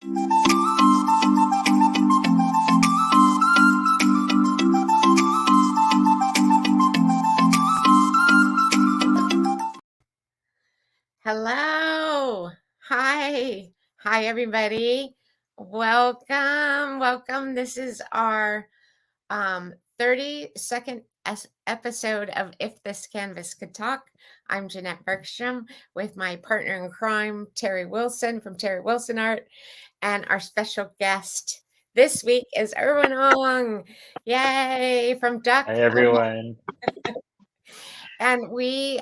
Hello. Hi. Hi, everybody. Welcome. This is our 30-second episode of If This Canvas Could Talk. I'm Jeanette Bergstrom with my partner in crime, Terry Wilson from Terry Wilson Art. And our special guest this week is Erwin Ong. Yay, from Duck. Hi everyone. And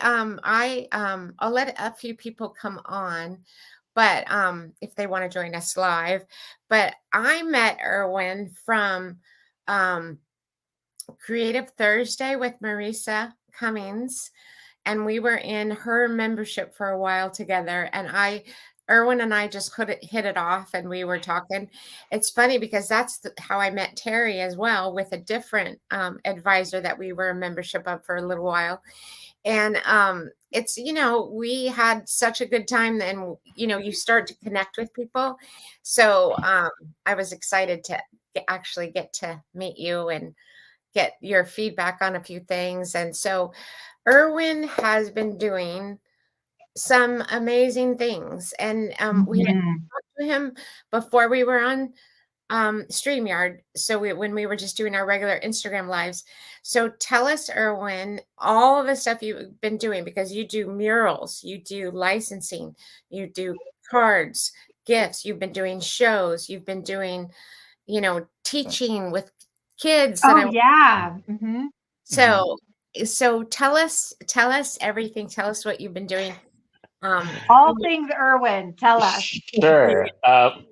I'll let a few people come on, but if they want to join us live. But I met Erwin from Creative Thursday with Marisa Cummings, and we were in her membership for a while together. And Erwin and I just hit it off, and we were talking. It's funny because that's how I met Terry as well, with a different advisor that we were a membership of for a little while. And it's, we had such a good time. Then, you start to connect with people. So I was excited to actually get to meet you and get your feedback on a few things. And so Erwin has been doing some amazing things. And we had talked to him before we were on StreamYard. So when we were just doing our regular Instagram lives. So tell us, Erwin, all of the stuff you've been doing, because you do murals, you do licensing, you do cards, gifts, you've been doing shows, you've been doing, teaching with kids. So tell us everything. Tell us what you've been doing. All things Erwin, tell us. Sure.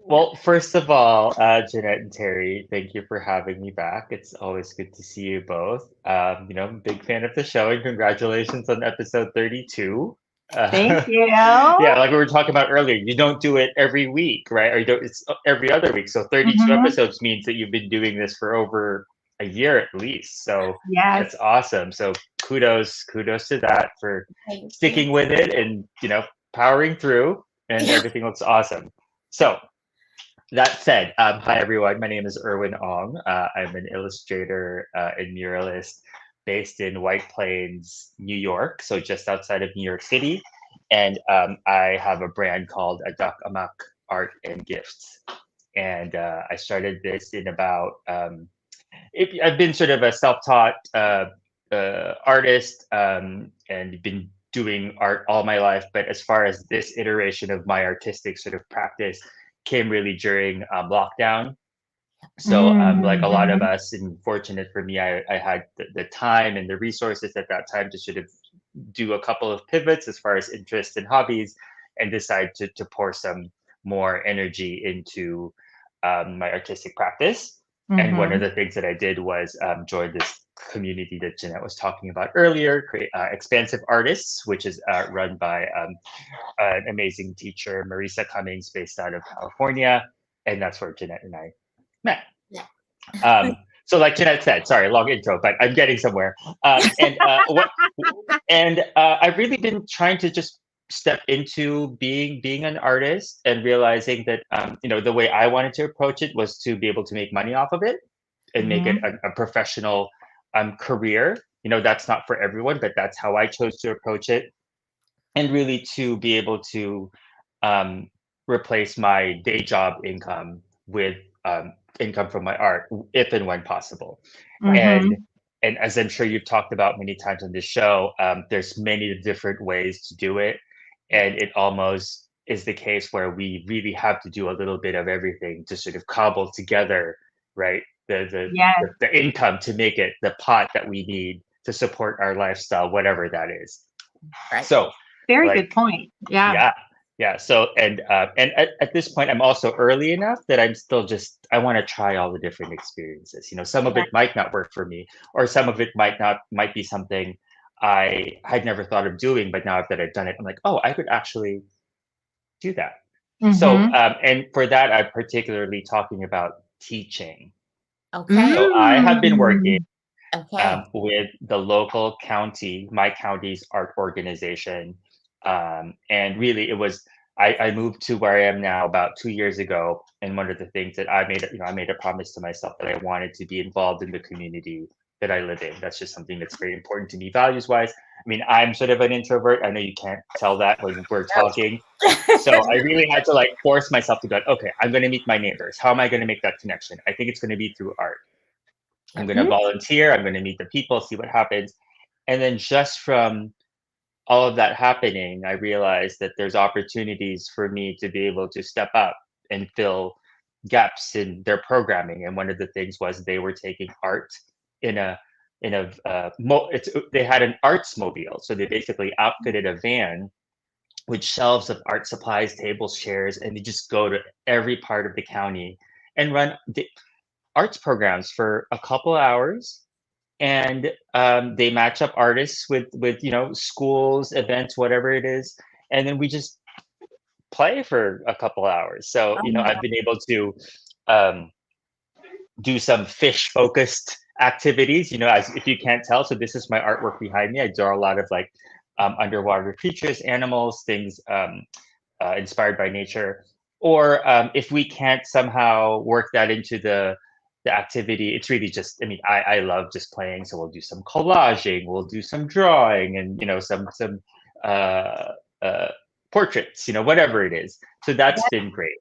Well, first of all, Jeanette and Terry, thank you for having me back. It's always good to see you both. I'm a big fan of the show, and congratulations on episode 32. Thank you. Yeah, like we were talking about earlier, you don't do it every week, right? Or it's every other week. So 32 episodes means that you've been doing this for over a year at least. So that's awesome. So kudos to that for sticking with it and powering through, and everything looks awesome. So that said, hi everyone, my name is Erwin Ong. I'm an illustrator and muralist based in White Plains, New York, so just outside of New York City. And I have a brand called Adak Amak Art and Gifts. And I started this in about I've been sort of a self-taught artist and been doing art all my life. But as far as this iteration of my artistic sort of practice came really during lockdown. So like a lot of us, and fortunate for me, I had the time and the resources at that time to sort of do a couple of pivots as far as interests and hobbies, and decide to pour some more energy into my artistic practice. And one of the things that I did was join this community that Jeanette was talking about earlier, Expansive Artists, which is run by an amazing teacher, Marisa Cummings, based out of California. And that's where Jeanette and I met. So like Jeanette said, sorry, long intro, but I'm getting somewhere. I've really been trying to just step into being an artist, and realizing that the way I wanted to approach it was to be able to make money off of it and make it a professional career. That's not for everyone, but that's how I chose to approach it, and really to be able to replace my day job income with income from my art, if and when possible. And as I'm sure you've talked about many times on this show, there's many different ways to do it. And it almost is the case where we really have to do a little bit of everything to sort of cobble together, right? The income to make it the pot that we need to support our lifestyle, whatever that is. Right. So very good point. Yeah. So and at this point, I'm also early enough that I'm still I want to try all the different experiences. Some of it might not work for me, or some of it might be something I had never thought of doing, but now that I've done it, I'm like, oh, I could actually do that. So, and for that, I'm particularly talking about teaching. Okay. So I have been working with the local county, my county's art organization. And really, it was I moved to where I am now about 2 years ago, and one of the things that I made a promise to myself that I wanted to be involved in the community that I live in. That's just something that's very important to me, values wise. I mean, I'm sort of an introvert. I know you can't tell that when we're talking. So I really had to like force myself to go, okay, I'm going to meet my neighbors. How am I going to make that connection? I think it's going to be through art. I'm going to volunteer. I'm going to meet the people, see what happens. And then just from all of that happening, I realized that there's opportunities for me to be able to step up and fill gaps in their programming. And one of the things was they were taking art in a they had an arts mobile, so they basically outfitted a van with shelves of art supplies, tables, chairs, and they just go to every part of the county and run the arts programs for a couple hours. And they match up artists with schools, events, whatever it is, and then we just play for a couple hours. So I've been able to um, do some fish focused activities, as if you can't tell. So this is my artwork behind me. I draw a lot of like underwater creatures, animals, things inspired by nature. Or if we can't somehow work that into the activity, it's really just, I mean, I love just playing. So we'll do some collaging, we'll do some drawing, and some uh, uh, portraits, whatever it is. So that's been great.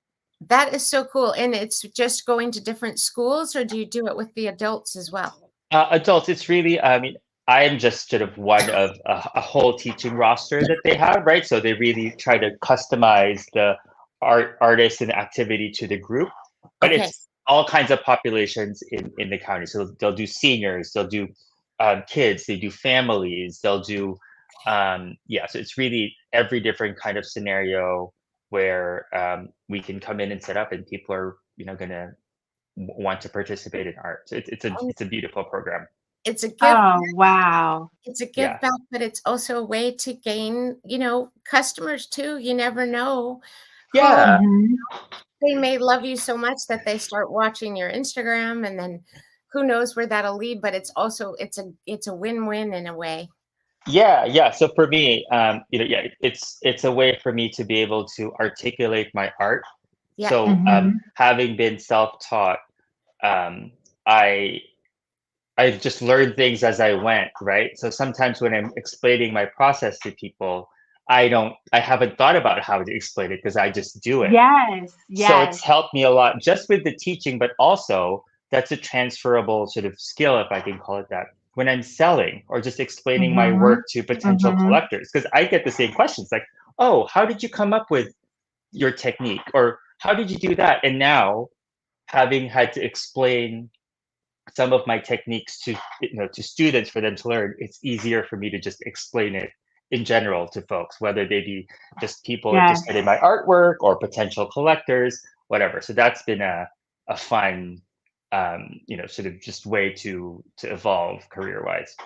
That is so cool. And it's just going to different schools, or do you do it with the adults as well? Adults, it's really, I mean, I am just sort of one of a whole teaching roster that they have, right? So they really try to customize the artist and activity to the group, but Okay. it's all kinds of populations in the county. So they'll do seniors, they'll do kids, they do families, they'll do, yeah. So it's really every different kind of scenario where we can come in and set up, and people are, gonna want to participate in art. So it's a beautiful program. It's a give Oh, wow. It's a give Yeah. back, but it's also a way to gain, customers too. You never know who Yeah. they may love you so much that they start watching your Instagram, and then who knows where that'll lead, but it's also it's a win-win in a way. Yeah. So for me, yeah, it's a way for me to be able to articulate my art. Yeah. So having been self-taught, I I've just learned things as I went, right? So sometimes when I'm explaining my process to people, I haven't thought about how to explain it because I just do it. Yes, So it's yes. helped me a lot just with the teaching, but also that's a transferable sort of skill, if I can call it that, when I'm selling or just explaining my work to potential collectors. Because I get the same questions like, oh, how did you come up with your technique? Or how did you do that? And now, having had to explain some of my techniques to students for them to learn, it's easier for me to just explain it in general to folks, whether they be just people Yes. interested in my artwork or potential collectors, whatever. So that's been a fun sort of just way to evolve career wise.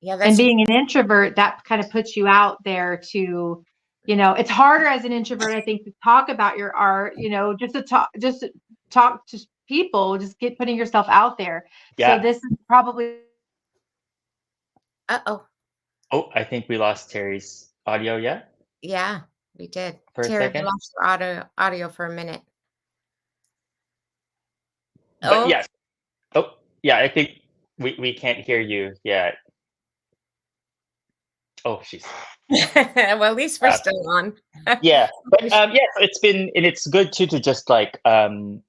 Yeah, And that's being an introvert, that kind of puts you out there to, it's harder as an introvert, I think, to talk about your art, just to talk to people, just putting yourself out there. Yeah. So this is probably. Uh-oh. Oh, I think we lost Terry's audio. Yeah. Yeah, we did. For a Terry, we second. lost your audio for a minute. But Oh, yes. Oh, yeah. I think we can't hear you yet. Oh, she's. well, at least we're still on. Yeah, but yeah, it's good too to just like again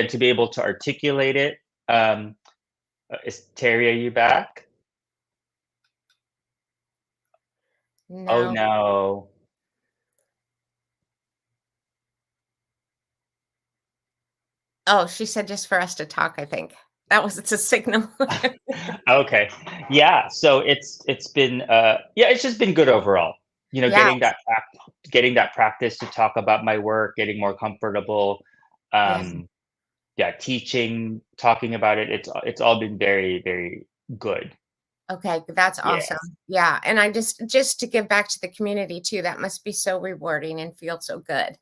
to be able to articulate it. Is Terry, are you back? Oh No. no. Oh, she said just for us to talk, I think. It's a signal. Okay. Yeah. So it's been it's just been good overall. Yeah. Getting that practice to talk about my work, getting more comfortable. Yeah, teaching, talking about it. It's all been very, very good. Okay, that's Yeah. awesome. Yeah, and I just to give back to the community too, that must be so rewarding and feel so good.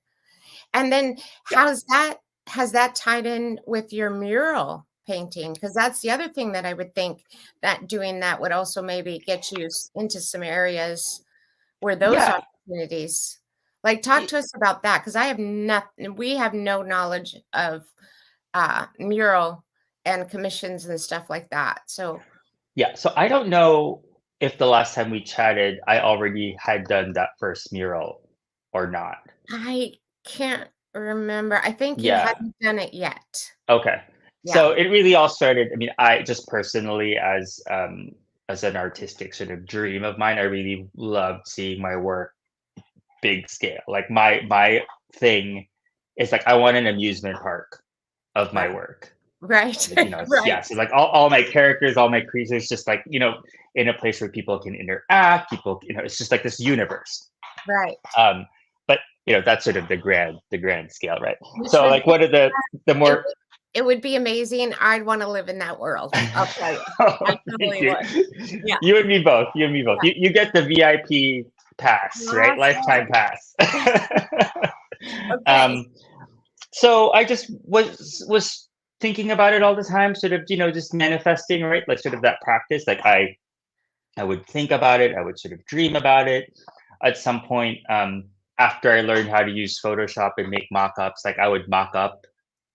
And then has that tied in with your mural painting? Because that's the other thing that I would think that doing that would also maybe get you into some areas where those Yeah. opportunities, Like, talk to us about that, because we have no knowledge of mural and commissions and stuff like that. So Yeah, so I don't know if the last time we chatted, I already had done that first mural or not. I can't remember. I think you Yeah. hadn't done it yet. Okay. Yeah. So it really all started. I mean, I just personally, as an artistic sort of dream of mine, I really loved seeing my work big scale. Like my thing is like I want an amusement park of my Right. work. Right. Yeah. Right. So like all my characters, all my creatures, just like in a place where people can interact. People, it's just like this universe. Right. Um, but that's sort of the grand scale, right? Which So would like, what are the it more would it would be amazing. I'd want to live in that world. I'll tell you. I Thank totally you. would. Yeah. You and me both. You and me both. You get the VIP pass, right? Lifetime Awesome. pass. Okay. um, so I just was thinking about it all the time, sort of, just manifesting, right? Like sort of that practice. Like I would think about it. I would sort of dream about it. At some point, after I learned how to use Photoshop and make mock-ups, like I would mock up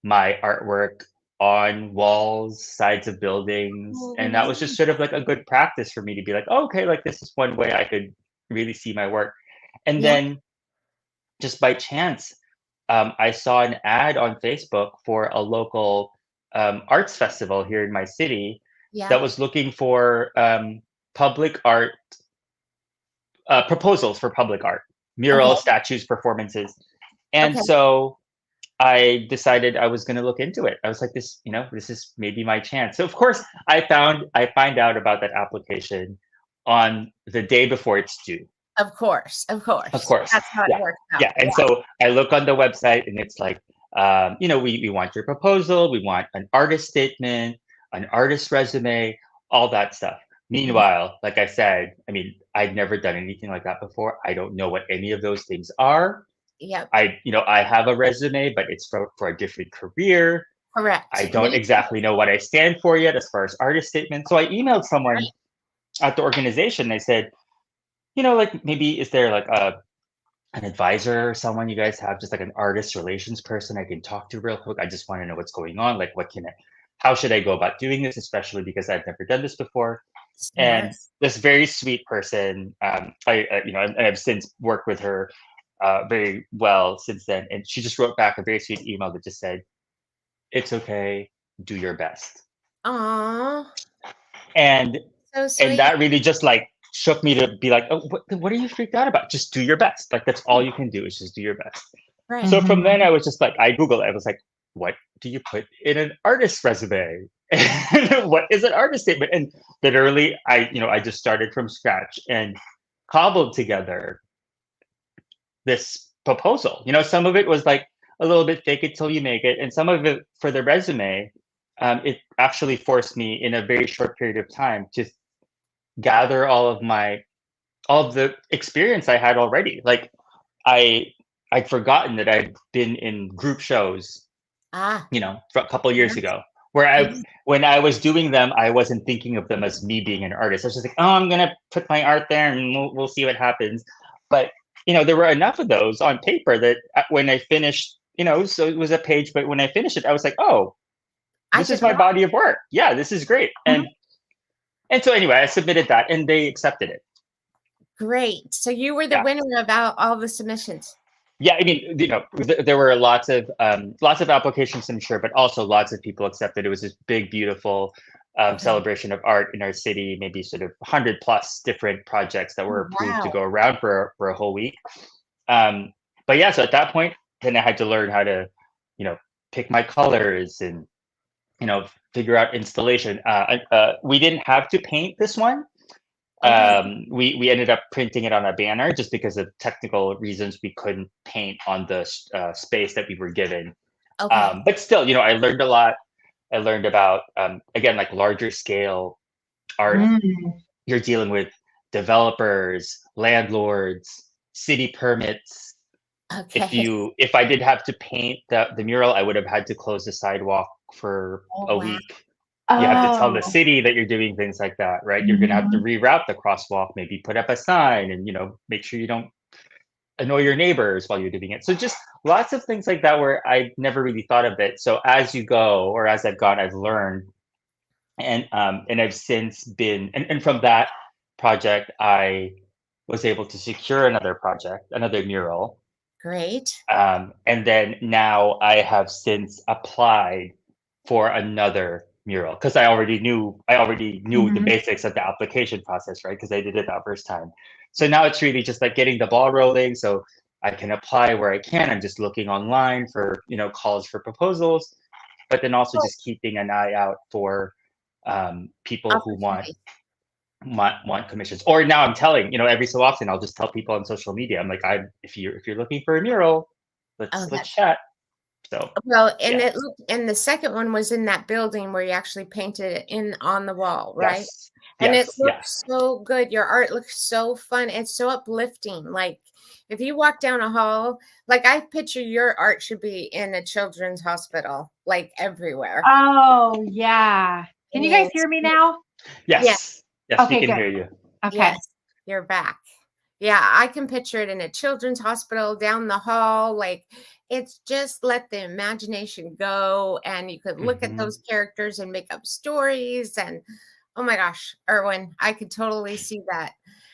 my artwork on walls, sides of buildings, Oh, and that was just sort of like a good practice for me to be like, oh, okay, like this is one way I could really see my work. And yeah. then just by chance, I saw an ad on Facebook for a local arts festival here in my city Yeah. that was looking for public art proposals for public art, Okay. murals, statues, performances. And Okay. so I decided I was going to look into it. I was like, this is maybe my chance. So of course, I find out about that application on the day before it's due. Of course. Of Of course. course, That's how it yeah, works out. yeah. And so I look on the website, and it's like, we want your proposal, we want an artist statement, an artist resume, all that stuff. Yeah. Meanwhile, like I said, I mean, I'd never done anything like that before. I don't know what any of those things are. Yep. I have a resume, but it's for a different career. I Correct. don't exactly know what I stand for yet as far as artist statement. So I emailed someone Right. at the organization. They said, like maybe is there like an advisor or someone you guys have, just like an artist relations person I can talk to real quick? I just want to know what's going on. Like, how should I go about doing this, especially because I've never done this before? And Smart. this very sweet person, I've since worked with her very well since then, and she just wrote back a very sweet email that just said, "It's okay, do your best." Aw. And So and sweet. that really just like shook me to be like, oh, what are you freaked out about? Just do your best. Like that's all you can do is just do your best. Right. So from Mhm. then I was just like, I Googled it. I was like, what do you put in an artist's resume? What is an artist statement? And literally I just started from scratch and cobbled together this proposal. Some of it was like a little bit fake it till you make it, and some of it for the resume, it actually forced me in a very short period of time to gather all of the experience I had already. Like I I'd forgotten that I'd been in group shows, Ah. for a couple years Yes. ago, where Yes. when I was doing them, I wasn't thinking of them as me being an artist. I was just like, oh, I'm gonna put my art there and we'll see what happens. But there were enough of those on paper that when I finished, so it was a page, but when I finished it, I was like, oh, I this is could my draw. body of work. Yeah, this is great. And so anyway, I submitted that and they accepted it. Great. So you were the Yeah. winner of all the submissions. Yeah, I mean, there were lots of applications, I'm sure, but also lots of people accepted. It was this big, beautiful Okay. celebration of art in our city. Maybe sort of 100 plus different projects that were Oh, approved to wow. go around for a whole week. But yeah, so at that point, then I had to learn how to, pick my colors and figure out installation. We didn't have to paint this one. Okay. We ended up printing it on a banner just because of technical reasons. We couldn't paint on the space that we were given. Okay. But still, I learned a lot. I learned about again, like larger scale art. Mm. You're dealing with developers, landlords, city permits. Okay. If I did have to paint the mural, I would have had to close the sidewalk for Oh, a wow. week. You have to tell the Oh. city that you're doing things like that, right? You're gonna have to Mhm. reroute the crosswalk, maybe put up a sign, and make sure you don't annoy your neighbors while you're doing it. So just lots of things like that where I never really thought of it. So as you go, or as I've gone, I've learned, and I've since been, and from that project, I was able to secure another project, another mural. Great. And then now I have since applied for another mural because I already knew the Mhm. basics of the application process, right? Because I did it that first time. So now it's really just like getting the ball rolling. So I can apply where I can. I'm just looking online for, calls for proposals, but then also Oh, just keeping an eye out for people who want opportunity. want commissions. Or now I'm telling, every so often I'll just tell people on social media, I'm like, if you're looking for a mural, Oh, let's that's chat. So well, and yeah. it looked, and the second one was in that building where you actually painted it in on the wall, right? Yes. And it Yes. Yeah. looks so good. Your art looks so fun. It's so uplifting. Like if you walk down a hall, like I picture your art should be in a children's hospital, like everywhere. Oh, yeah. Can you guys Yes. hear me now? Yes. Yes. Yes, we Okay, can good. hear you. Okay. Yes. You're back. Yeah, I can picture it in a children's hospital down the hall. Like it's just let the imagination go, and you could look at Hmm. those characters and make up stories. And oh my gosh, Erwin, I could totally see that.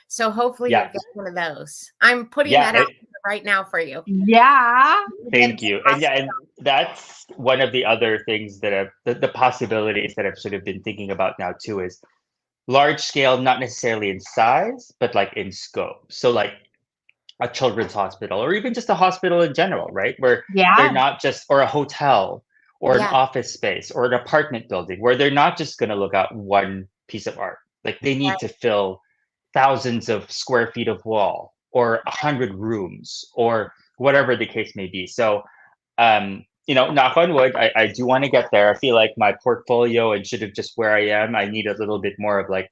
So hopefully you'll Yeah. get one of those. I'm putting Yeah. that out right now for you. Yeah. Thank It's you. And yeah, awesome. and that's one of the other things that the possibilities that I've sort of been thinking about now too is large scale, not necessarily in size, but like in scope. So like a children's hospital or even just a hospital in general, right? Where they're Yeah. not just, or a hotel or an Yeah, office space or an apartment building where they're not just going to look at one piece of art. Like they need to right. fill thousands of square feet of wall or 100 rooms or whatever the case may be. So, knock on wood, I do want to get there. I feel like my portfolio and sort of just where I am, I need a little bit more of like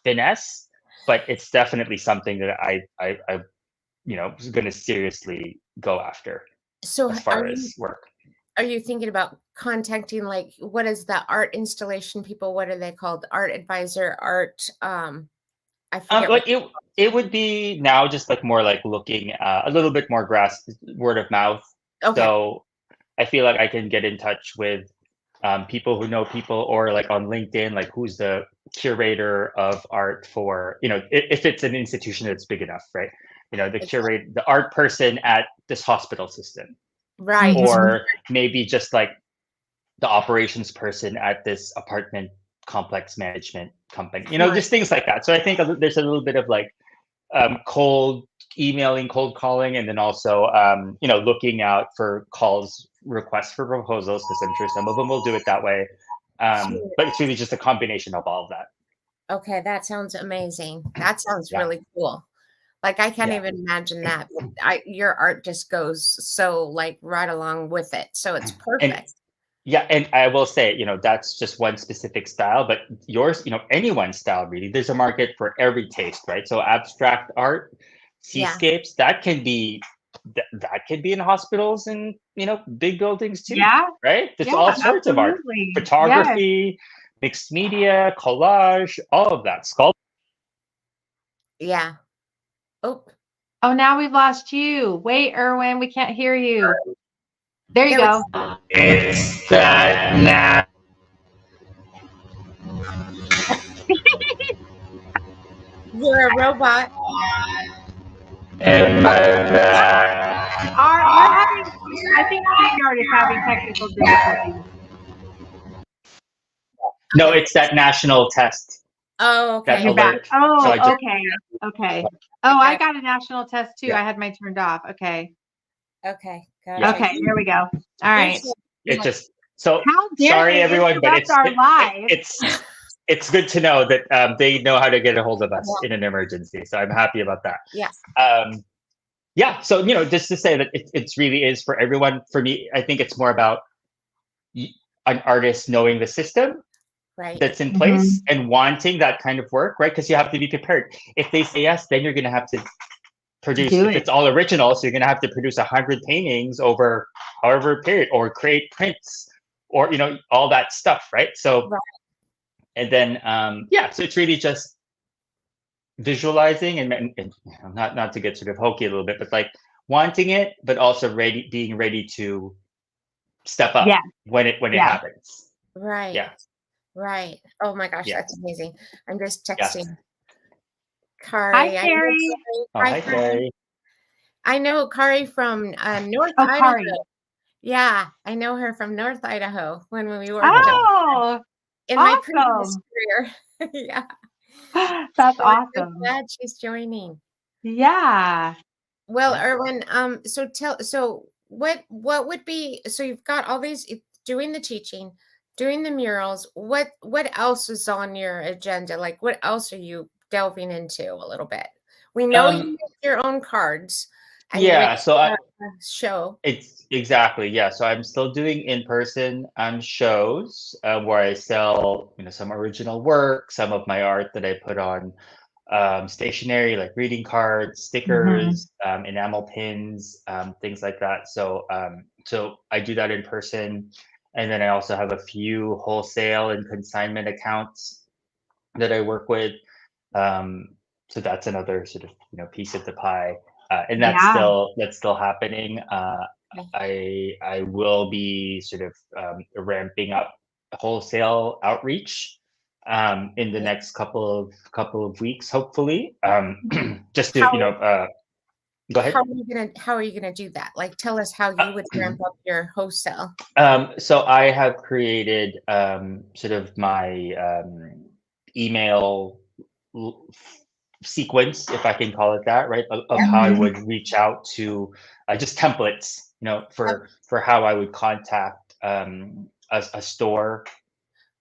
finesse, but it's definitely something that I going to seriously go after So as far as work. are you thinking about contacting like what is the art installation people? What are they called? Art advisor, art I forget what. Like it would be now just like more like looking a little bit more grass word of mouth. Okay. So I feel like I can get in touch with people who know people, or like on LinkedIn, like who's the curator of art for, if it's an institution that's big enough, right? The art person at this hospital system, Right. Mhm. or maybe just like the operations person at this apartment complex management company, Right. just things like that. So I think there's a little bit of like cold emailing, cold calling, and then also looking out for calls, requests for proposals, because I'm sure some of them will do it that way. Sure. But it's really just a combination of all of that. Okay, that sounds amazing. That sounds Yeah, really cool. Like I can't yeah, even imagine that, but I your art just goes so like right along with it. So it's and perfect. yeah, and I will say, that's just one specific style, but yours, anyone's style really. There's a market for every taste, right? So abstract art, Yeah. seascapes, that can be in hospitals and big buildings too, Yeah. right? There's Yeah, all sorts of art, absolutely. Yes. photography, mixed media, collage, all of that. Sculpt. Yeah. Oh, Oh, now we've lost you. Wait, Erwin, we can't hear you. There you there we go. go. It's that now. You're a robot. We're having, I think StreamYard is having technical difficulties. No, Okay. it's that national test, Oh, that okay. You're back. alert. So I Oh, just okay. Okay. I Oh, I got got a national test too. yeah, I had mine turned off. Okay. okay. yeah. Gotcha. Okay, there we go. All You're right. so It yeah. just so How dare sorry they everyone, but interrupt our live? it's good to know that they know how to get a hold of us Yeah. in an emergency. So I'm happy about that. Yeah. Yeah. So just to say that it's really is for everyone. For me, I think it's more about an artist knowing the system Right. that's in Mhm. place and wanting that kind of work, right? Because you have to be prepared. If they say yes, then you're going to have to produce, Do if it. it's all original, so you're going to have to produce 100 paintings over however period, or create prints, or all that stuff, right? So, Right. and then yeah, so it's really just visualizing, and not to get sort of hokey a little bit, but like wanting it, but also being ready to step up Yeah. when it Yeah. happens. Right. Yeah. Right. Oh my gosh, Yeah. that's amazing. I'm just Yes. texting Hi, Kari. I know Carrie. Kari. Oh, Hi, hi, Kari. Carrie. I know Kari from North Oh, Idaho. Kari. Yeah, I know her from North Idaho when we worked Oh, Oh, in my previous awesome. career. Yeah. That's So I'm so awesome. glad she's joining. Yeah. Well, yeah. Erwin, so what would be, so you've got all these, doing the teaching, doing the murals. What else is on your agenda? Like what else are you delving into a little bit? We know you Um, make your own cards and we yeah. So I, show. It's exactly, yeah. So I'm still doing in-person shows where I sell, some original work, some of my art that I put on stationery like greeting cards, Hmm. stickers, enamel pins, things like that. So I do that in person, and then I also have a few wholesale and consignment accounts that I work with. Um, so that's another sort of piece of the pie, and Yeah. that's still happening. I will be sort of ramping up wholesale outreach in the next couple of weeks, hopefully. Just to How go ahead. how are you gonna do that? Like tell us how you would ramp up your wholesale. So I have created sort of my email l- sequence, if I can call it that, right, of Yeah. how I Hmm. would reach out to just templates, Oh, for how I would contact a store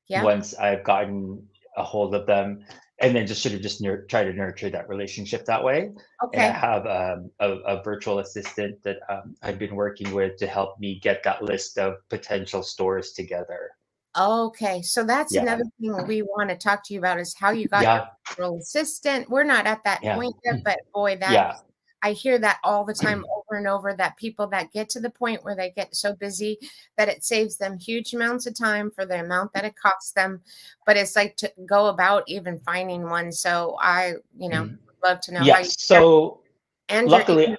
yeah. once I've gotten a hold of them, and then just sort of just try to nurture that relationship that way. And I Okay. have a virtual assistant that I've been working with to help me get that list of potential stores together. Okay, so that's Yeah, another thing we want to talk to you about is how you got your yeah, virtual assistant. We're not at that yeah, point yet, but boy, that yeah, I hear that all the time over and over that people that get to the point where they get so busy that it saves them huge amounts of time for the amount that it costs them. But it's like to go about even finding one. So would mhm. love to know how Yeah. you So and your luckily,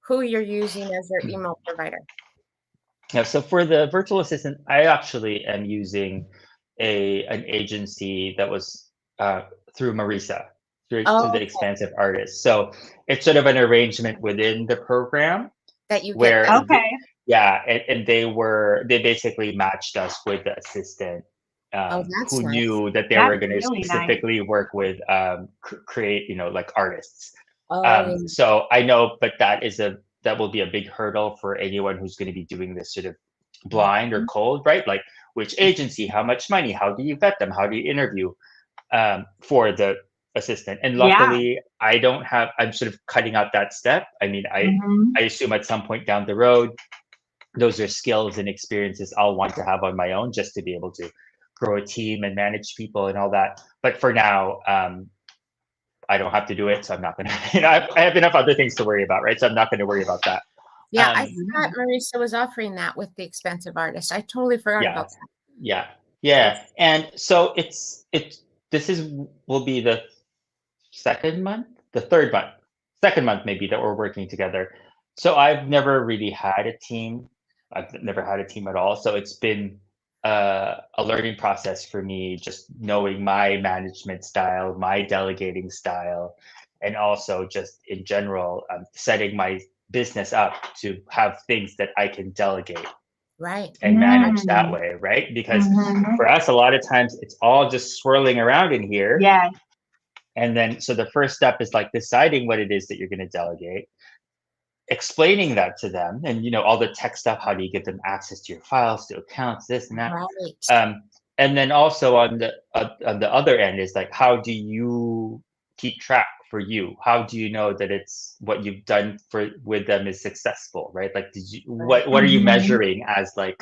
who you're using as your email provider. yeah. So for the virtual assistant, I actually am using an agency that was uh, through Marisa, through the Oh, Expansive Artist. So it's sort of an arrangement within the program that you get where this. Okay. yeah, and they basically matched us with the assistant Oh, that's who nice. knew that they That's were going to really nice. specifically work with create like artists. Oh, yeah. So I know, but that will be a big hurdle for anyone who's going to be doing this sort of blind or Mhm. cold, right? Like which agency, how much money, how do you vet them, how do you interview for the assistant? And Yeah. luckily, I'm sort of cutting out that step. I mean, Hmm. I assume at some point down the road, those are skills and experiences I'll want to have on my own just to be able to grow a team and manage people and all that. But for now, I don't have to do it, so I'm not going to. I have enough other things to worry about, right? So I'm not going to worry about that. Yeah, I Um, forgot Marisa was offering that with the expensive artist. I totally forgot yeah, about that. yeah, So yeah. And so it's this is will be the second month, the third month, second month maybe that we're working together. So I've never really had a team. I've never had a team at all. So it's been a learning process for me, just knowing my management style, my delegating style, and also just in general, setting my business up to have things that I can delegate right. and manage that Mm. way, right? Because Hmm. for us, a lot of times it's all just swirling around in here, Yes. and then, so the first step is like deciding what it is that you're going to delegate, explaining that to them, and all the tech stuff. How do you give them access to your files, to accounts, this and that? Right. Um, and then also on the other end is like, how do you keep track for you? How do you know that it's what you've done for with them is successful, right? Like, Right. what are you Hmm. measuring as like,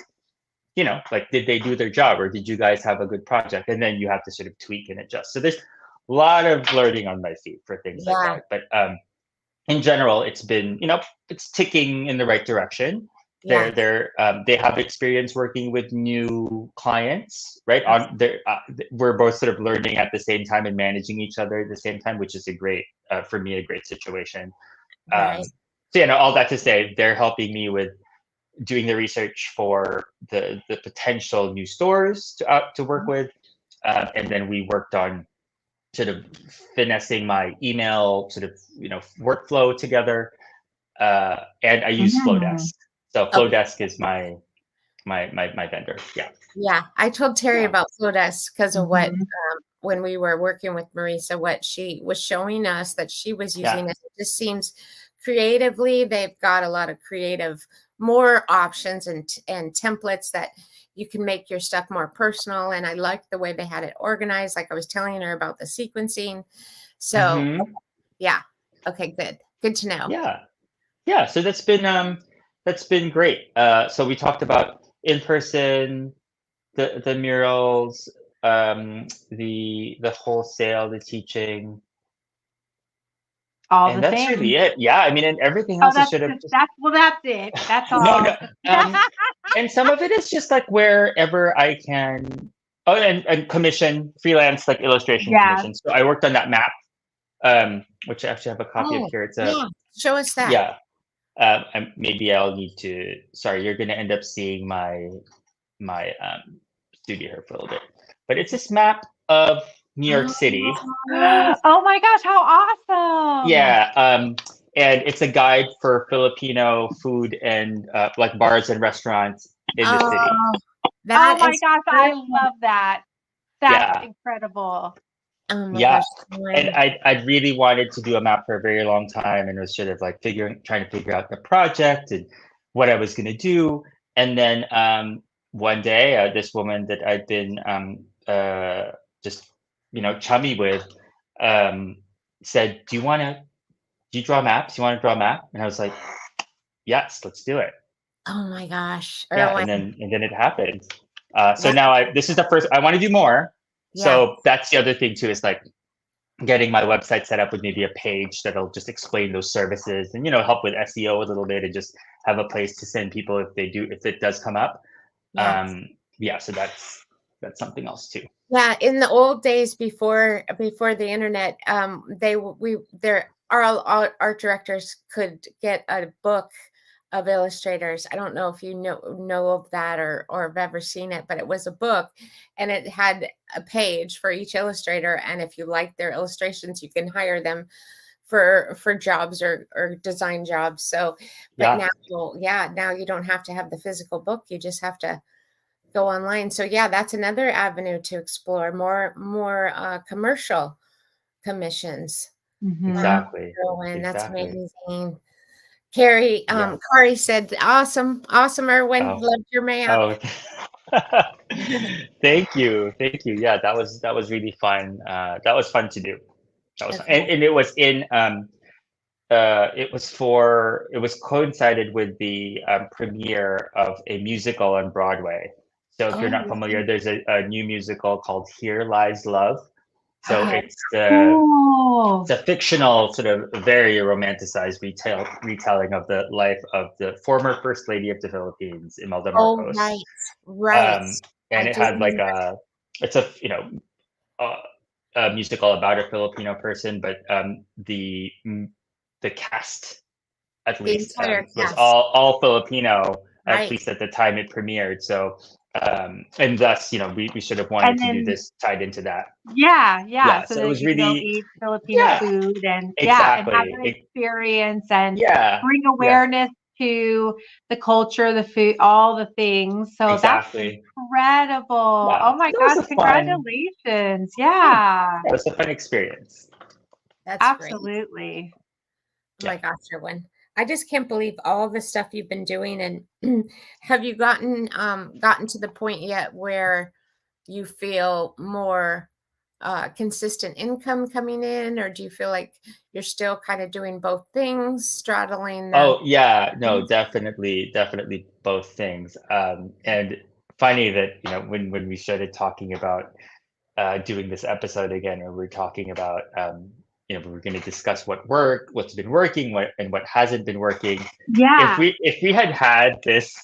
like, did they do their job, or did you guys have a good project? And then you have to sort of tweak and adjust. So there's a lot of learning on my feet for things like Yeah. that. But in general, it's been, it's ticking in the right direction. Yeah. They have experience working with new clients, right? That's We're both sort of learning at the same time and managing each other at the same time, which is a great, for me, a great situation. right. Um, So all that to say, they're helping me with doing the research for the potential new stores to work with, and then we worked on sort of finessing my email sort of workflow together, and I use Mm. Flowdesk. So Okay. Flowdesk is my vendor. Yeah. Yeah, I told Terry Yeah. about Flowdesk because of what Mhm. when we were working with Marisa, what she was showing us that she was Yeah. using it. It just seems creatively, they've got a lot of creative, more options and templates that you can make your stuff more personal. And I liked the way they had it organized, like I was telling her about the sequencing. So Hmm. yeah, okay, good. Good to know. Yeah. Yeah. So that's been great. So we talked about in person, the murals, the wholesale, the teaching, All and the that's things. really it. Yeah. I mean, and everything Oh, else is sort of just that's it. That's no, all. no. And some of it is just like wherever I can. Oh, and commission freelance like illustration Yeah. commissions. So I worked on that map, which I actually have a copy of Oh, here. It's a yeah. Show us that. yeah. Maybe I'll need to. Sorry, you're gonna end up seeing my studio here for a little bit. But it's this map of New York City. Oh, Oh my gosh, how awesome. Yeah, and it's a guide for Filipino food and like bars and restaurants in the city. oh, Oh that my is gosh, I great. love that. That's Yeah, incredible. Oh my yeah. gosh, And Gwen. I really wanted to do a map for a very long time, and was sort of like trying to figure out the project and what I was gonna do. And then one day, this woman that I'd been just chummy with um, said, do you draw maps? You want to draw a map?" And I was like, "Yes, let's do it." Oh my gosh, Yeah, Erwin. and then it happened. So That now this is the first. I want to do more. yeah, So that's the other thing too, is like getting my website set up with maybe a page that'll just explain those services and help with SEO a little bit, and just have a place to send people if it does come up. yeah. Um, yeah, so that's something else too. Yeah, in the old days before the internet, they we there our art directors could get a book of illustrators. I don't know if you know of that or have ever seen it, but it was a book and it had a page for each illustrator. And if you like their illustrations, you can hire them for jobs or design jobs. So, but Yeah, now, well, yeah, now you don't have to have the physical book. You just have to go online. So yeah, that's another avenue to explore more commercial commissions. Wow, Hmm. exactly, Erwin, that's exactly. amazing. Carrie, Yeah. Kari said, awesome, awesome, Erwin. Oh, Loved your map. oh. Thank you, thank you. Yeah, that was really fun. That was fun to do. That was fun. Okay. And it was in it was coincided with the premiere of a musical on Broadway. So if you're Oh, not familiar, there's a new musical called Here Lies Love. So okay. it's Cool. a fictional, sort of very romanticized retelling of the life of the former First Lady of the Philippines, Imelda Oh, Marcos. right, right. Um, I and it do had like remember it's a, a musical about a Filipino person, but the cast, at the least, entire was cast. all Filipino, at Right. least at the time it premiered. So, and thus, we sort of wanted And to do then this tied into that. yeah, Yeah. so So it that was you can go really, eat Filipino yeah, food and yeah, and have exactly. an experience and Yeah, bring yeah, awareness to the culture, the food, all the things. So that's exactly. incredible. Yeah. Oh my That was gosh, a fun, congratulations. yeah, Yeah, that was a fun experience. That's great. absolutely. Oh Yeah. my gosh, Erwin. I just can't believe all the stuff you've been doing. And have you gotten to the point yet where you feel more consistent income coming in, or do you feel like you're still kind of doing both things, straddling the Oh yeah, no, definitely both things. And funny that when we started talking about doing this episode again, or we're talking about we were going to discuss what's been working, what hasn't been working. Yeah. If we had this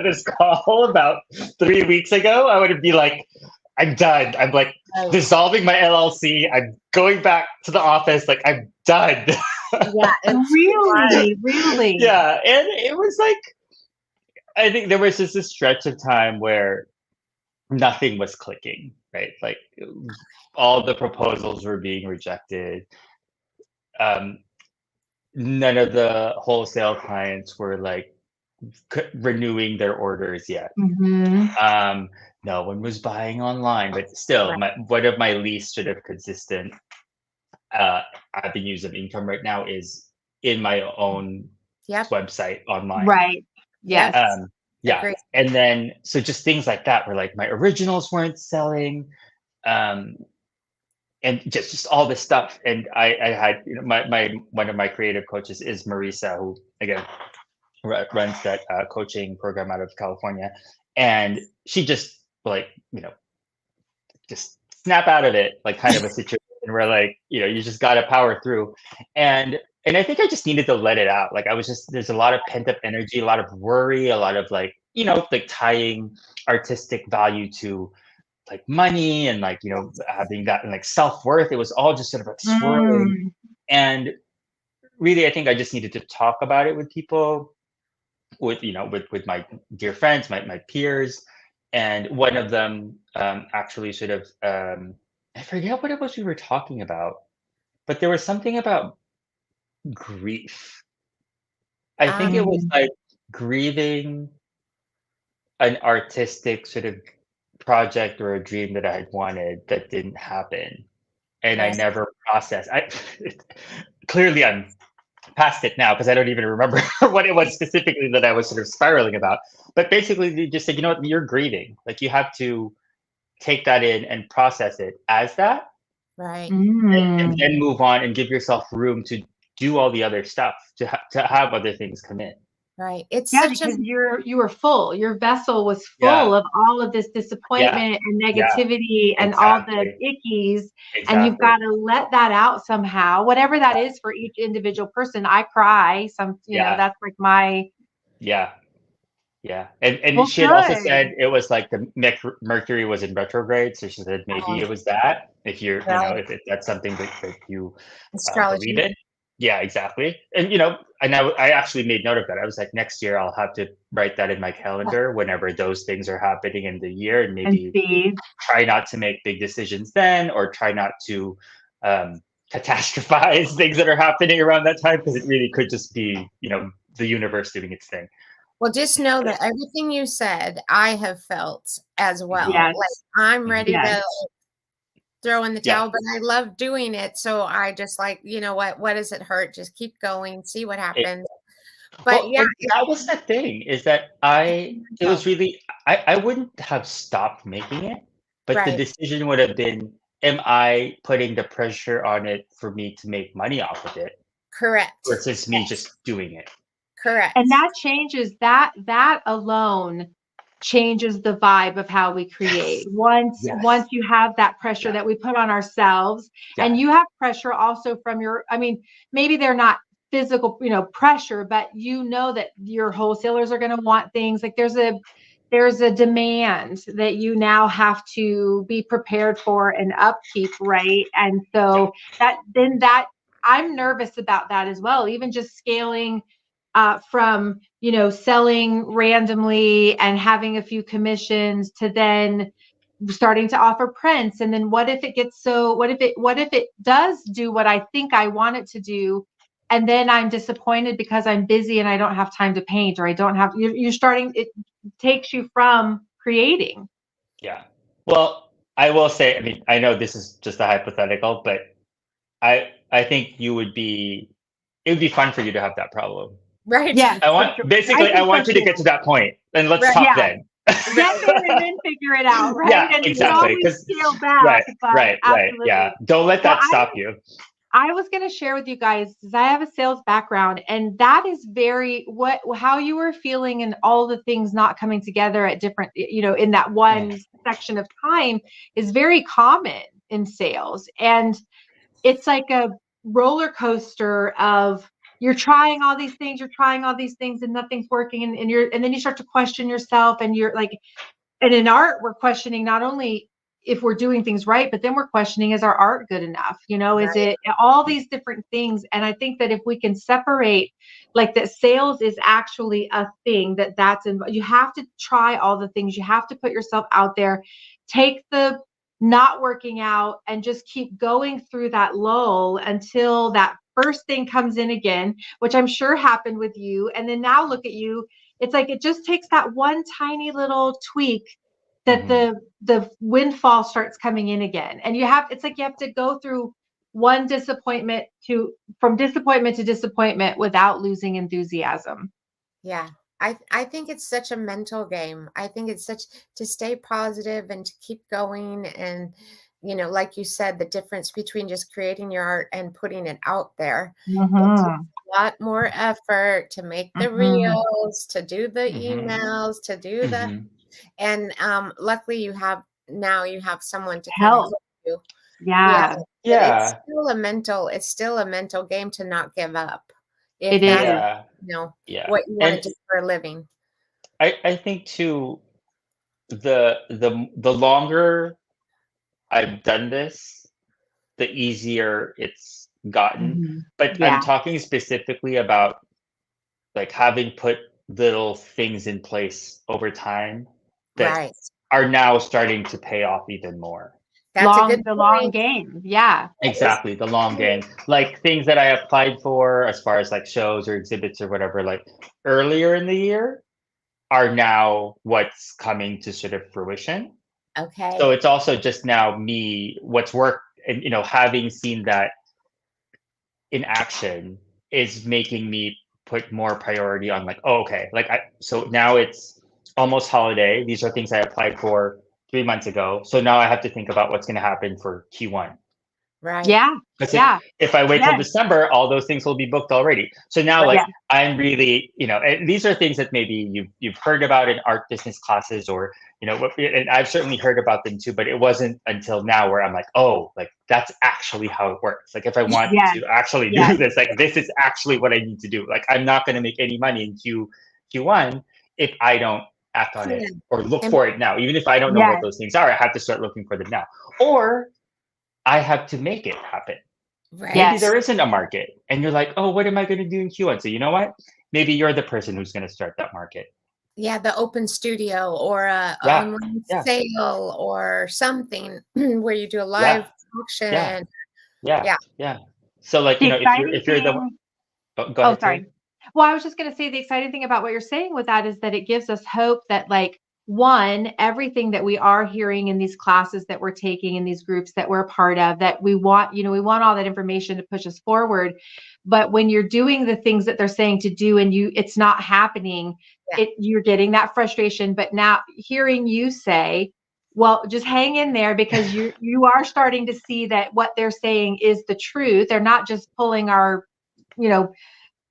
this call about 3 weeks ago, I would be like, I'm done. I'm like Right. dissolving my LLC. I'm going back to the office. Like I'm done. Yeah, it's Really, really. Yeah, and it was like I think there was just a stretch of time where nothing was clicking, right? Like all the proposals were being rejected. Um, none of the wholesale clients were like renewing their orders yet. Mm-hmm. No one was buying online, but still, right. one of my least sort of consistent avenues of income right now is in my own Yep. website online. Right. Yes. Yeah, Agreed. and then so just things like that where like my originals weren't selling, um, and just all this stuff. And I had my one of my creative coaches is Marisa, who again runs that coaching program out of California, and she just like just snap out of it, like kind of a situation where like you just got to power through, and I think I just needed to let it out. Like I was just there's a lot of pent up energy, a lot of worry, a lot of like like tying artistic value to like money and like having that and like self-worth. It was all just sort of like swirling, Mm. and really I think I just needed to talk about it with people, with with my dear friends, my peers, and one of them actually sort of I forget what it was we were talking about, but there was something about grief. I think it was Mm. like grieving an artistic sort of project or a dream that I had wanted that didn't happen, and I Right. never processed. Clearly I'm past it now because I don't even remember what it was specifically that I was sort of spiraling about. But basically, they just said, you know what, you're grieving. Like you have to take that in and process it as that, Right. and Mm. then move on and give yourself room to do all the other stuff, to have other things come in. Right. It's Yeah, such a because you were full. Your vessel was Yeah, full of all of this yeah, disappointment and yeah, negativity and all the exactly, ickies, and you've exactly. got to let that out somehow, whatever that is for each individual person. I cry Yeah, that's like my yeah. Yeah, and well, she had also good. said it was like the Mercury was in retrograde, so she said maybe oh, it was that if you're right. that's something that you believe Astrology. in. Yeah, exactly. And and I actually made note of that. I was like, next year I'll have to write that in my calendar whenever those things are happening in the year, and And maybe see, try not to make big decisions then, or try not to um, catastrophize things that are happening around that time, because it really could just be the universe doing its thing. Well, just know that everything you said, I have felt as Mhm, well. Like yes, I'm ready mhm. yes, to throw in the Yeah. towel, but I love doing it. So I just like, you know what does it hurt? Just keep going, see what happens. But Well, yeah, and that was the thing, is that it was mental. really I wouldn't have stopped making it, but the Right. decision would have been, am I putting the pressure on it for me to make money off of it Correct. versus me Yes. just doing it? and Correct. that changes that alone changes the vibe of how we create. Yes. Once Yes. you have that pressure Yeah. that we put on ourselves, Yeah. and you have pressure also from I mean, maybe they're not physical, pressure, but that your wholesalers are going to want things like there's a demand that you now have to be prepared for and upkeep, right? And Yeah. so that I'm nervous about that as well, even just scaling from selling randomly and having a few commissions to then starting to offer prints. And then what if it does do what I think I want it to do, and then I'm disappointed because I'm busy and I don't have time to paint, or I don't have you're starting it takes you from creating. Yeah. Well, I will say, I mean, I know this is just a hypothetical, but I think it would be fun for you to have that problem. Right. Yes, for sure. I I think so want you to too. get to that point, and let's Right. talk Yeah, then. get there Right. and then figure it out, right? Yeah, And we can exactly. always Because scale back, right, but right. Yeah. absolutely. Don't let Well, that stop you. I was going to share with you guys because I have a sales background, and that is how you were feeling and all the things not coming together at different, in that Mm. one section of time is very common in sales. And it's like a roller coaster of you're trying all these things and nothing's working. And then you start to question yourself, and you're like, and in art, we're questioning not only if we're doing things right, but then we're questioning, is our art good enough? You know, is Right. it all these different things? And I think that if we can separate, like, that sales is actually a thing, you have to try all the things, you have to put yourself out there, take the not working out and just keep going through that lull until that first thing comes in again, which I'm sure happened with you. And then now look at you. It's like, it just takes that one tiny little tweak that Mhm. the windfall starts coming in again. And it's like you have to go through one disappointment from disappointment to disappointment without losing enthusiasm. Yeah. I think it's such a mental game. I think it's such to stay positive and to keep going. And, like you said, the difference between just creating your art and putting it out there. It takes Mm-hmm. a lot more effort to make the Mm-hmm. reels, to do the Mhm. emails, to do the, Mhm. and luckily you have someone to kind of Help. help you. Yeah. Yeah, But Yeah. it's still a mental game to not give up if it that's, is. Yeah. Yeah. what you want to And do for a living. I think too, the longer I've done this, the easier it's gotten. Mm-hmm. But I'm Yeah. talking specifically about like having put little things in place over time that Right. are now starting to pay off even more. That's a good The long point. game. Yeah. That is Exactly, the long game. Like things that I applied for as far as like shows or exhibits or whatever, like earlier in the year are now what's coming to sort of fruition. So okay. it's also just now me what's worked and having seen that in action is making me put more priority on like, oh, okay, like so now it's almost holiday. These are things I applied for 3 months ago. So now I have to think about what's going to happen for Q1. Right. Yeah. Because Yeah. if I wait till Yes. December, all those things will be booked already. So now, Right. like, Yeah. I'm really, and these are things that maybe you've heard about in art business classes, or and I've certainly heard about them too. But it wasn't until now where I'm like, oh, like that's actually how it works. Like, if I want Yes. to actually do Yes. this, like this is actually what I need to do. Like, I'm not going to make any money in Q1 if I don't act on it Plan. or look And for it now. Even if I don't know what Yes. those things are, I have to start looking for them now, or I have to make it happen. Maybe right. Yes. there isn't a market and you're like, oh, what am I going to do in Q1? So you know what? Maybe you're the person who's going to start that market. Yeah, the open studio or a Yeah, online yeah, sale or something where you do a yeah, live yeah, auction. yeah, Yeah. yeah. So like, The if you're exciting the thing. go Oh, ahead, sorry. Tilly. Well, I was just going to say the exciting thing about what you're saying with that is that it gives us hope that, like, one, everything that we are hearing in these classes that we're taking in these groups that we're a part of, that we want all that information to push us forward. But when you're doing the things that they're saying to do and it's not happening, Yeah. you're getting that frustration. But now hearing you say, well, just hang in there, because you are starting to see that what they're saying is the truth. They're not just you know,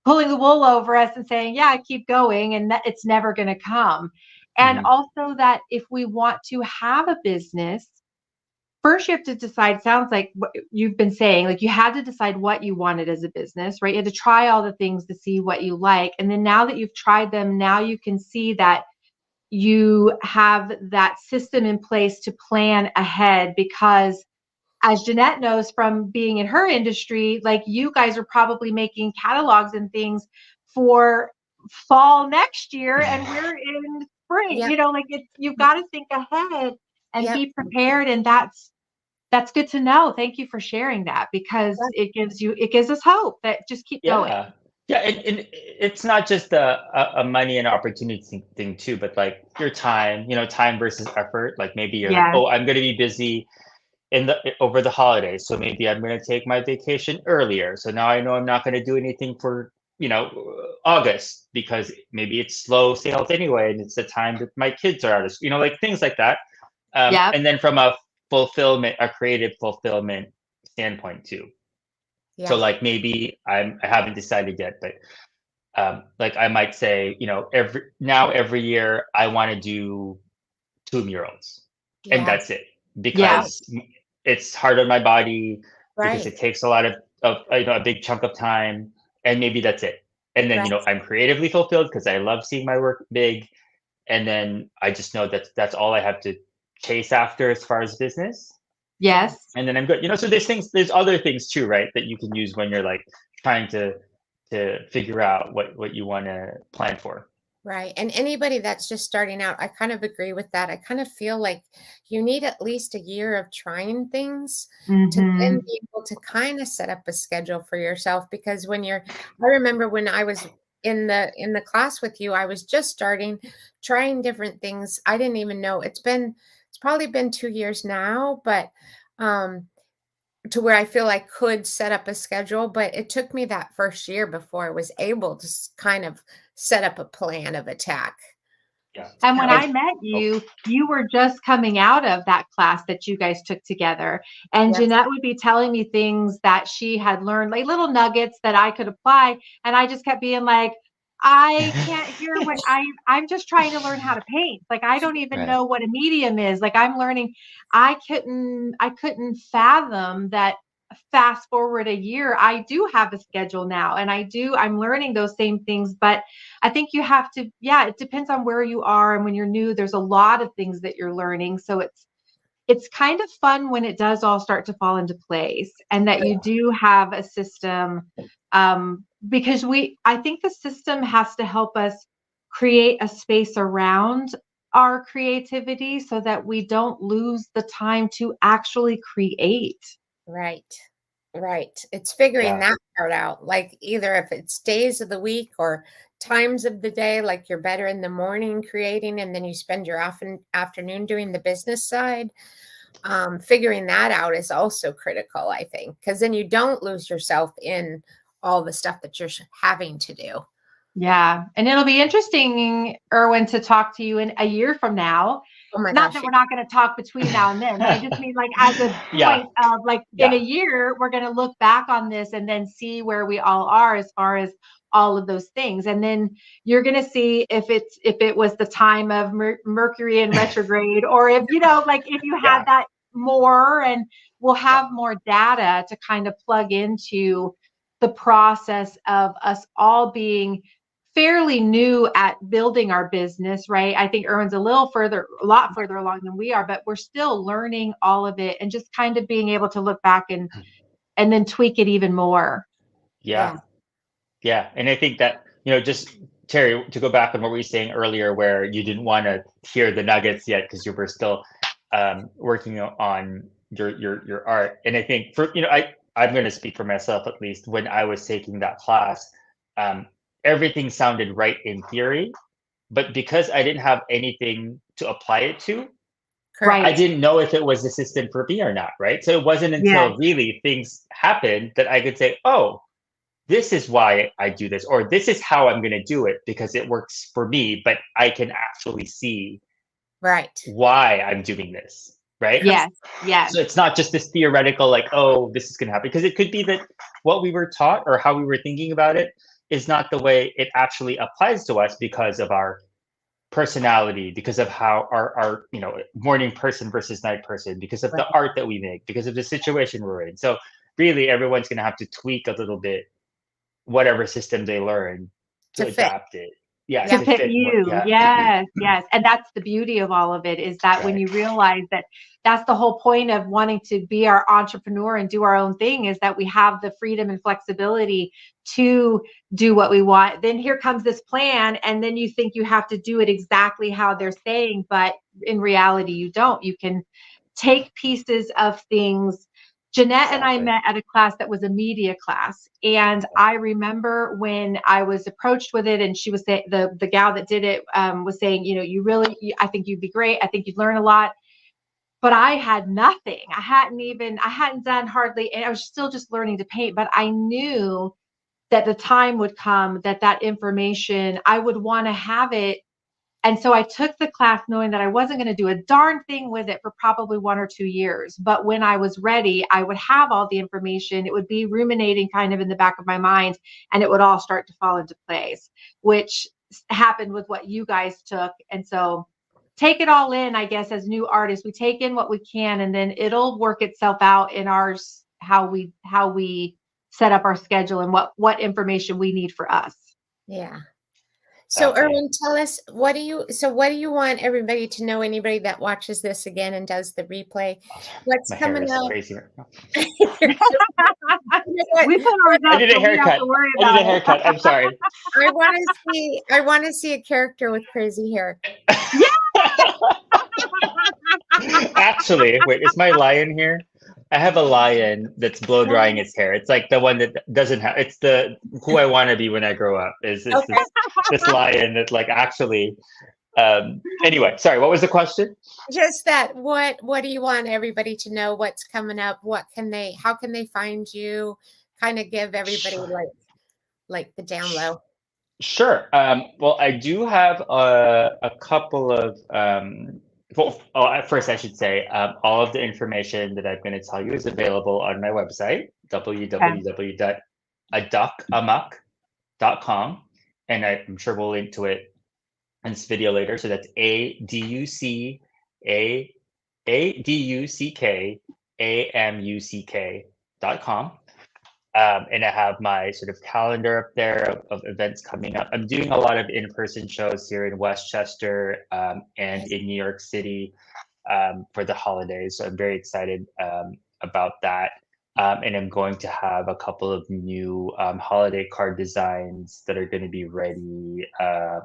pulling the wool over us and saying, yeah, keep going, and that it's never going to come. And Hmm. also that if we want to have a business, first you have to decide, sounds like what you've been saying, like you had to decide what you wanted as a business, right? You had to try all the things to see what you like. And then now that you've tried them, now you can see that you have that system in place to plan ahead, because as Jeanette knows from being in her industry, like, you guys are probably making catalogs and things for fall next year, and we're in spring. Yep. Like, you've got to think ahead and Yep. be prepared, and that's good to know. Thank you for sharing that, because Yep. it gives us hope that just keep going. Yeah, yeah, and it's not just a money and opportunity thing too, but like your time, time versus effort. Like maybe you're like, Yes. oh, I'm going to be busy over the holidays, so maybe I'm going to take my vacation earlier, so now I know I'm not going to do anything for August, because maybe it's slow sales anyway and it's the time that my kids are out of school, like things like that. Yep. And then from a creative fulfillment standpoint too. So Yeah. like maybe I haven't decided yet, but like I might say, every year I want to do 2 murals, and Yeah. that's it, Yeah. because it's hard on my body, because Right. it takes a lot of a big chunk of time, and maybe that's it. And then Right. I'm creatively fulfilled because I love seeing my work big, and then I just know that that's all I have to chase after as far as business. Yes. And then I'm good. So there's other things too, right? That you can use when you're like trying to figure out what you want to plan for. Right. And anybody that's just starting out, I kind of agree with that. I kind of feel like you need at least a year of trying things to then Mm-hmm. be able to kind of set up a schedule for yourself. Because I remember when I was in the class with you, I was just starting trying different things. I didn't even know it's probably been 2 years now, but um to where I feel I could set up a schedule, but it took me that first year before I was able to kind of set up a plan of attack. Yeah. And when And I met oh, you were just coming out of that class that you guys took together. And Yes. Jeanette would be telling me things that she had learned, like little nuggets that I could apply. And I just kept being like, I can't hear what I'm just trying to learn how to paint. Like, I don't even right. know what a medium is. Like, I'm learning. I couldn't fathom that. Fast forward a year, I do have a schedule now, and I'm learning those same things, but I think you have to, yeah, it depends on where you are. And when you're new, there's a lot of things that you're learning. So it's kind of fun when it does all start to fall into place and that you do have a system. Because I think the system has to help us create a space around our creativity so that we don't lose the time to actually create. Right. Right. It's figuring Yeah. that part out. Like either if it's days of the week or times of the day, like you're better in the morning creating and then you spend your afternoon doing the business side. Figuring that out is also critical, I think, because then you don't lose yourself in all the stuff that you're having to do. Yeah. And it'll be interesting, Erwin, to talk to you in a year from now. Oh my Not gosh. that we're not going to talk between now and then, but I just mean like as a Yeah. point of like in a Yeah. year, we're going to look back on this and then see where we all are as far as all of those things. And then you're going to see if it was the time of Mercury in retrograde or if, like if you had Yeah. that more and we'll Yeah. have more data to kind of plug into the process of us all being fairly new at building our business, right? I think Erwin's a lot further along than we are, but we're still learning all of it and just kind of being able to look back and then tweak it even more. Yeah. Yeah. Yeah. And I think that, just Terry, to go back on what we were saying earlier, where you didn't want to hear the nuggets yet because you were still working on your art. And I think I'm going to speak for myself, at least when I was taking that class, um, everything sounded right in theory, but because I didn't have anything to apply it to, I Right. Correct. didn't know if it was the system for me or not, right? So it wasn't Yes. until really things happened that I could say, oh, this is why I do this, or this is how I'm going to do it because it works for me, but I can actually see Right. why I'm doing this, right? Yes. Yes. So it's not just this theoretical, like, oh, this is going to happen, because it could be that what we were taught or how we were thinking about it is not the way it actually applies to us because of our personality, because of how our morning person versus night person, because of the Right. art that we make, because of the situation we're in. So really everyone's going to have to tweak a little bit whatever system they learn to To fit. adapt it. Yeah, To Yeah. to fit fit what. you. Yeah. Yes, yes. And that's the beauty of all of it is that when Right. you realize that that's the whole point of wanting to be our entrepreneur and do our own thing is that we have the freedom and flexibility to do what we want. Then here comes this plan, and then you think you have to do it exactly how they're saying, but in reality, you don't. You can take pieces of things. Jeanette and I Exactly. met at a class that was a media class. And I remember when I was approached with it and she was saying, the gal that did it was saying, I think you'd be great. I think you'd learn a lot. But I had nothing. I hadn't done hardly, and I was still just learning to paint, but I knew that the time would come that information, I would want to have it. And so I took the class knowing that I wasn't going to do a darn thing with it for probably 1 or 2 years. But when I was ready, I would have all the information. It would be ruminating kind of in the back of my mind, and it would all start to fall into place, which happened with what you guys took. And so take it all in, I guess, as new artists. We take in what we can, and then it'll work itself out in ours, how we set up our schedule and what information we need for us. Yeah. So Exactly. Erwin, tell us, what do you want everybody to know, anybody that watches this again and does the replay? Oh, sorry. What's My hair coming is up? crazy right now. You're so you know what? We put ours I up, need a so we don't have haircut. to worry I need a about it. haircut. I'm sorry. I wanna see a character with crazy hair. Yeah. Actually, wait, is my lion here? I have a lion that's blow drying its hair. It's like the one that doesn't have. It's the who I want to be when I grow up. Is this Okay. this lion that like actually? Anyway, sorry. What was the question? Just that, what do you want everybody to know? What's coming up? How can they find you? Kind of give everybody like the down low. Sure. Well, I do have a couple of. Well, first, I should say all of the information that I'm going to tell you is available on my website, Okay. www.aduckamok.com, and I'm sure we'll link to it in this video later. So that's aduckamuk.com. And I have my sort of calendar up there of events coming up. I'm doing a lot of in-person shows here in Westchester and in New York City for the holidays. So I'm very excited about that. And I'm going to have a couple of new holiday card designs that are going to be ready a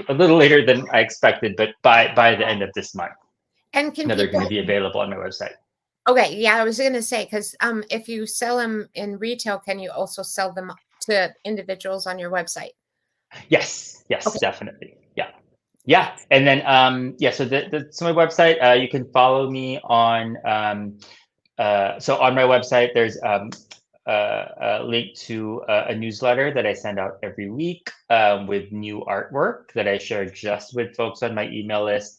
little later than I expected, but by the end of this month. And can That are going to people be available on my website. Okay, yeah, I was gonna say, because if you sell them in retail, can you also sell them to individuals on your website? Yes, Okay. definitely. Yeah. And then so my website, you can follow me on so on my website there's a link to a newsletter that I send out every week with new artwork that I share just with folks on my email list.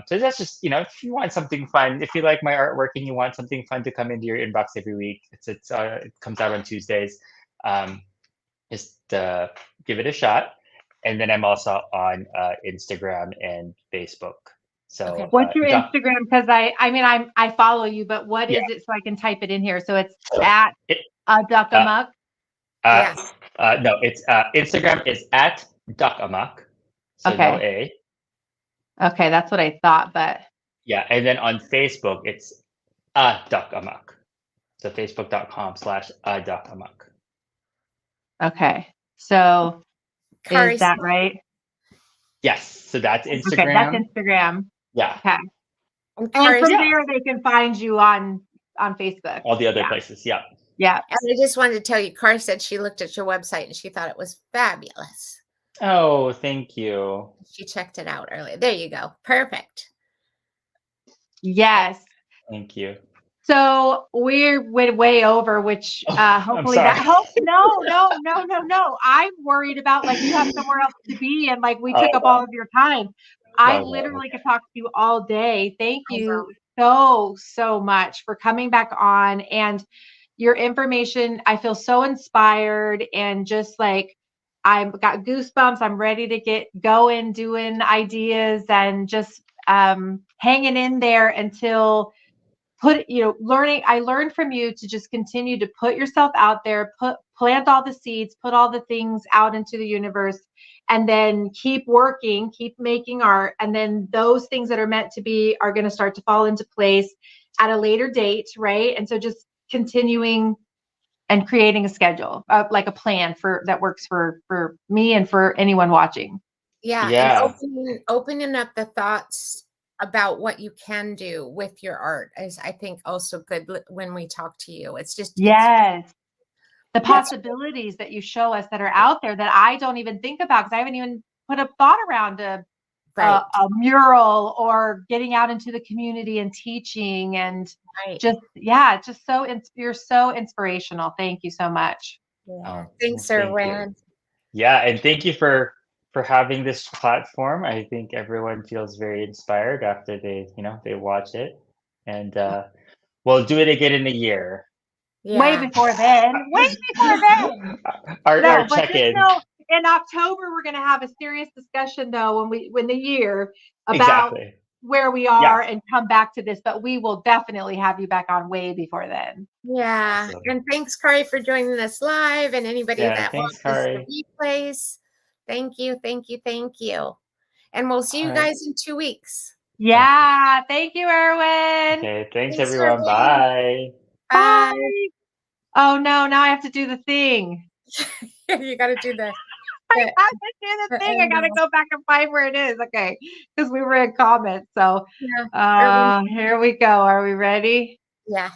So that's just, if you want something fun, if you like my artwork and you want something fun to come into your inbox every week, it comes out on Tuesdays. Just give it a shot. And then I'm also on Instagram and Facebook. So Okay. What's your Instagram? Because I follow you, but what yeah, is it so I can type it in here? So it's at it, Duckamuk. Yeah. no, it's Instagram is at duckamok. So no Okay. A. Okay, that's what I thought, but Yeah, and then on Facebook it's duckamok. So facebook.com/duckamok. okay. So Kari, is that right? Yes, so that's Okay, that's Instagram. Instagram. Yeah, Okay. and And Kari, from yeah, there they can find you on Facebook. all the other Yeah. places. Yeah. Yeah. and I just wanted to tell you, Kari said she looked at your website and she thought it was fabulous. Oh, thank you. She checked it out earlier. There you go. Perfect. Yes. Thank you. So we went way over, which I'm hopefully sorry. that helps. No. I'm worried about like you have somewhere else to be and like we took up all of your time. I No, literally okay. could talk to you all day. Thank I know. you so much for coming back on and your information. I feel so inspired and just like I've got goosebumps. I'm ready to get going, doing ideas and just hanging in there until learning. I learned from you to just continue to put yourself out there, plant all the seeds, put all the things out into the universe, and then keep working, keep making art. And then those things that are meant to be are going to start to fall into place at a later date. Right. And so just continuing and creating a schedule, like a plan that works for me and for anyone watching. Yeah, and Yeah. opening up the thoughts about what you can do with your art is, I think, also good when we talk to you. It's Yes. The it's possibilities that you show us that are out there that I don't even think about because I haven't even put a thought around right, a mural or getting out into the community and teaching and right. you're so inspirational. Thank you so much. Yeah. Oh, well, Thanks, thank you. Erwin. Yeah, and thank you for having this platform. I think everyone feels very inspired after they watch it, and we'll do it again in a year. Way Yeah. before then. Way before then. Our No, but just check-in. know in October we're going to have a serious discussion though when the year about Exactly. where we Yeah. are and come back to this, but we will definitely have you back on way before then. Yeah. Awesome. And thanks, Kari, for joining us live, and anybody Yeah. that Thanks, watches the Kari. replays. Thank you, thank you, thank you. And we'll see All you right. guys in 2 weeks. Yeah. Thank you, Erwin. Okay. Thanks, Thanks, everyone. Erwin. Bye. Bye. Bye. Oh no, now I have to do the thing. You gotta do I the have to do the thing. I end gotta go back and find where it is. Okay. Because we were in comments. So yeah, Erwin, here we go. Are we ready? yeah.